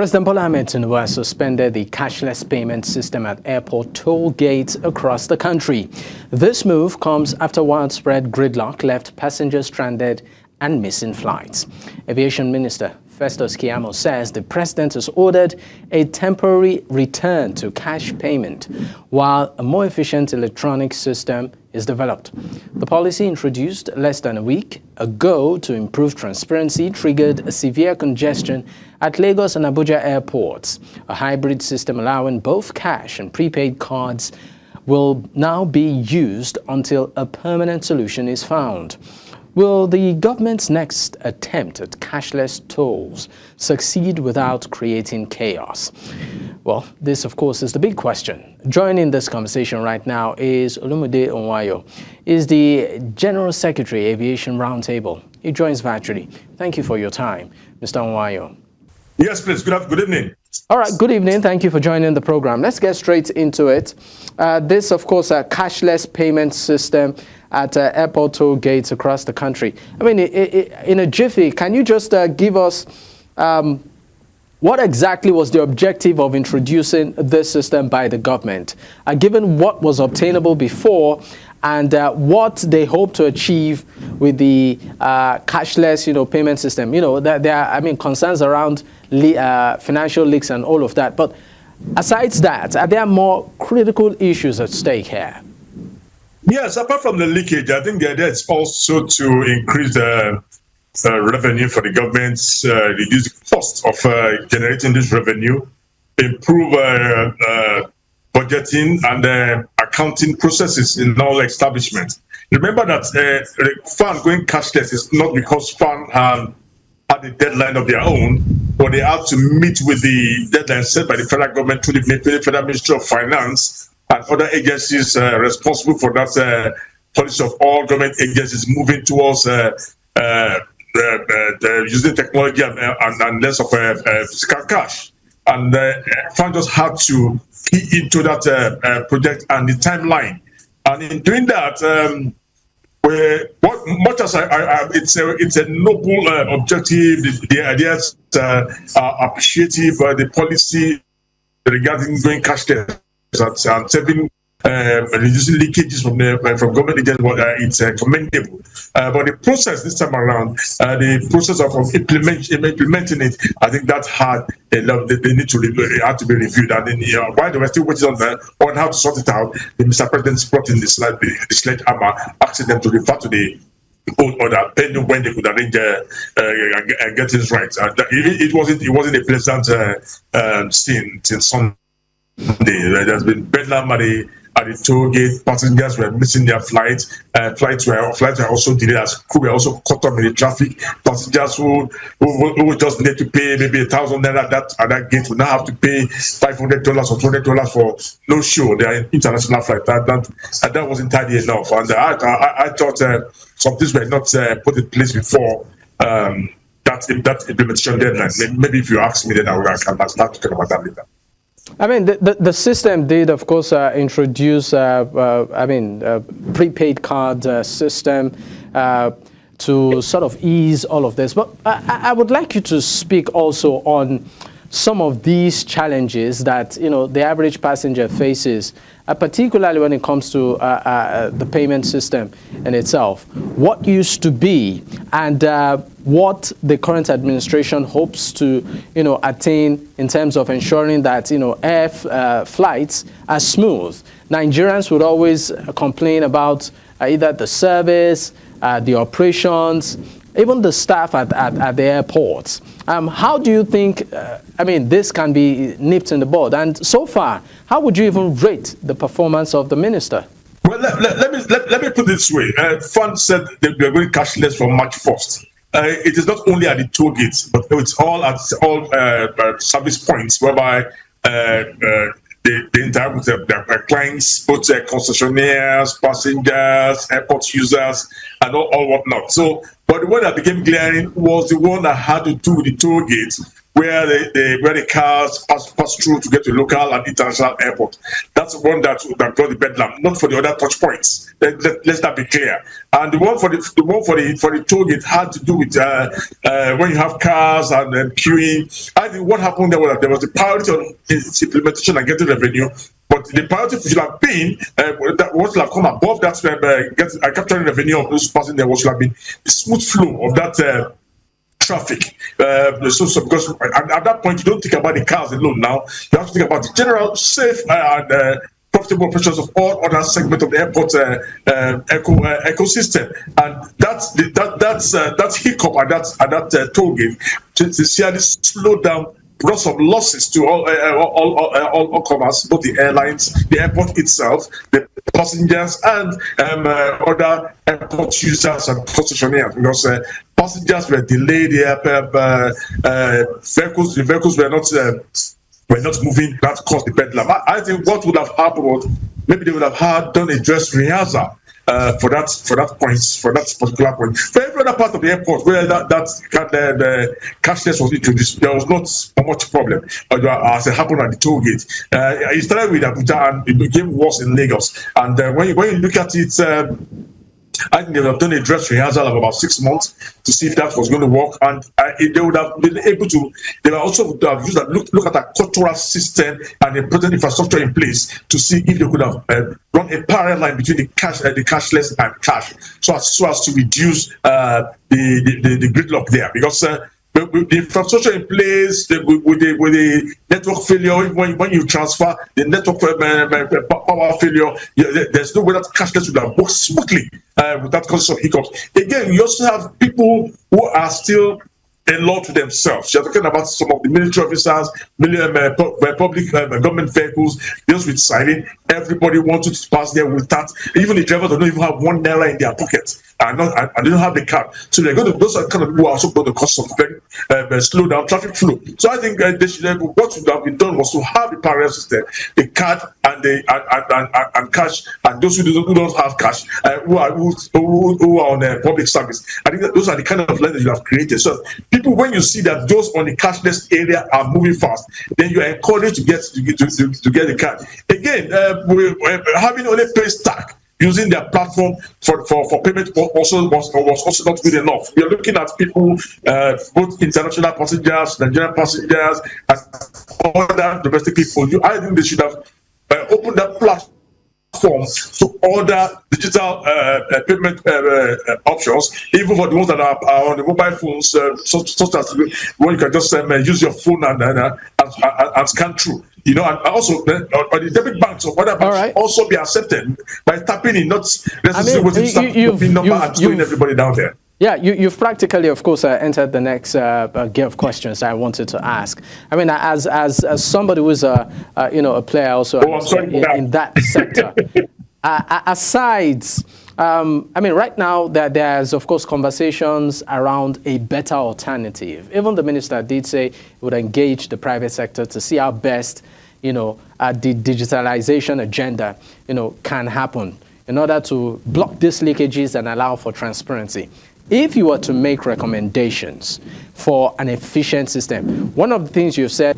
President Bola Tinubu has suspended the cashless payment system at airport toll gates across the country. This move comes after widespread gridlock left passengers stranded and missing flights. Aviation Minister Festus Keyamo says the president has ordered a temporary return to cash payment while a more efficient electronic system is developed. The policy, introduced less than a week ago to improve transparency, triggered a severe congestion at Lagos and Abuja airports. A hybrid system allowing both cash and prepaid cards will now be used until a permanent solution is found. Will the government's next attempt at cashless tolls succeed without creating chaos? Well, this, of course, is the big question. Joining this conversation right now is Olumide Ohunayo. He's the General Secretary, Aviation Round Table. He joins virtually. Thank you for your time, Mr. Ohunayo. Yes, please. Good evening. All right, good evening. Thank you for joining the program. Let's get straight into it. This, of course, a cashless payment system at airport toll gates across the country. I mean, in a jiffy, can you just give us what exactly was the objective of introducing this system by the government, given what was obtainable before and what they hope to achieve with the cashless, payment system? That there are, concerns around financial leaks and all of that. But aside that, are there more critical issues at stake here? Yes, apart from the leakage, I think the idea is also to increase the revenue for the government, reduce the cost of generating this revenue, improve budgeting and accounting processes in all establishments. Remember that FAN going cashless is not because FAN had a deadline of their own, but they have to meet with the deadline set by the federal government through the Federal Ministry of Finance and other agencies responsible for that policy of all government agencies moving towards using technology and less of physical cash. And FAN just had to key into that project and the timeline. And in doing that, much as it's a noble objective, the ideas are appreciative, the policy regarding going cashless and saving, reducing leakages from government agencies, it's commendable. But the process this time around, the process of implementing it, I think that had a lot. They need to had to be reviewed. And then, while they were still waiting on how to sort it out, the Mr. President brought in the sledgehammer, asking them to refer to the old order, pending when they could arrange and get things right. It wasn't a pleasant scene since Sunday. There's been bedlam at the toll gate. Passengers were missing their flights. Flights were also delayed as crew were also caught up in the traffic. Passengers who just need to pay maybe 1,000 naira at that gate will now have to pay $500 or $200 for no show. They are international flight. That wasn't entirely enough. And I thought some things were not put in place before that implementation deadline. Maybe if you ask me, then I can start talking about that later. The system did, of course, introduce, prepaid card system to sort of ease all of this. But I would like you to speak also on some of these challenges that, the average passenger faces, particularly when it comes to the payment system in itself. What used to be and what the current administration hopes to, attain in terms of ensuring that, air flights are smooth. Nigerians would always complain about either the service, the operations, even the staff at the airports. How do you think, this can be nipped in the bud? And so far, how would you even rate the performance of the minister? Well, let me put it this way. FAN said they were going cashless from March 1st. It is not only at the toll gates, but it's all at all service points whereby they interact with their clients, both concessionaires, passengers, airport users, and all whatnot. So, but the one that became glaring was the one that had to do with the toll gates, where the cars pass through to get to local and international airport. That's one that brought the bedlam, not for the other touch points. Let's that be clear. And the one for the toll gate had to do with when you have cars and queuing. I think what happened there was the priority on its implementation and getting revenue. But the priority should have been what should have come above that capturing revenue of those passing there. What should have been the smooth flow of that traffic. So because at that point you don't think about the cars alone. Now you have to think about the general safe and profitable operations of all other segments of the airport ecosystem, and that hiccup at that toll gate sincerely slowed down. Brought some losses to all commerce, both the airlines, the airport itself, the passengers, and other airport users and concessionaires, because passengers were delayed. The vehicles were not moving. That caused the bedlam. I think what would have happened was maybe they would have done a dress rehearsal. For that particular point. For every other part of the airport where the cashless was introduced, there was not much problem as it happened at the toll gate. It started with Abuja and it became worse in Lagos. And when you look at it, I think they would have done a dress rehearsal of about 6 months to see if that was going to work, and they would have been able to. They would also have used look at a cultural system and a present infrastructure in place to see if they could have run a parallel line between the cashless and cash, so as to reduce the gridlock there, because. With the infrastructure in place, with the network failure, when you transfer the network power failure, there's no way that cashless would have worked smoothly without causing some hiccups. Again, you also have people who are still a law to themselves. You're talking about some of the military officers, public government vehicles, those with siren. Everybody wanted to pass there with that. Even the drivers don't even have $1 in their pockets. And they don't have the card. So they're going to, those are kind of people who are also going to cause some very slow down traffic flow. So I think what should have been done was to have a parallel system, the card and cash, and those who don't have cash, who are on public service. I think that those are the kind of lines that you have created. So people, when you see that those on the cashless area are moving fast, then you are encouraged to get the card. Again, having only pay stack using their platform for payment was also not good enough. We are looking at people, both international passengers, Nigerian passengers, and other domestic people. I think they should have opened that platform to order digital payment options, even for the ones that are on the mobile phones, such as when you can just use your phone and scan through. And also on the debit banks or whatever should also be accepted by tapping in, not necessarily waiting to PIN number and throwing everybody down there. Yeah, you've practically, of course, entered the next gear of questions I wanted to ask. I mean, as somebody who's a player also in that sector, aside, right now there's of course conversations around a better alternative. Even the minister did say he would engage the private sector to see how best, the digitalization agenda, can happen in order to block these leakages and allow for transparency. If you were to make recommendations for an efficient system, one of the things you've said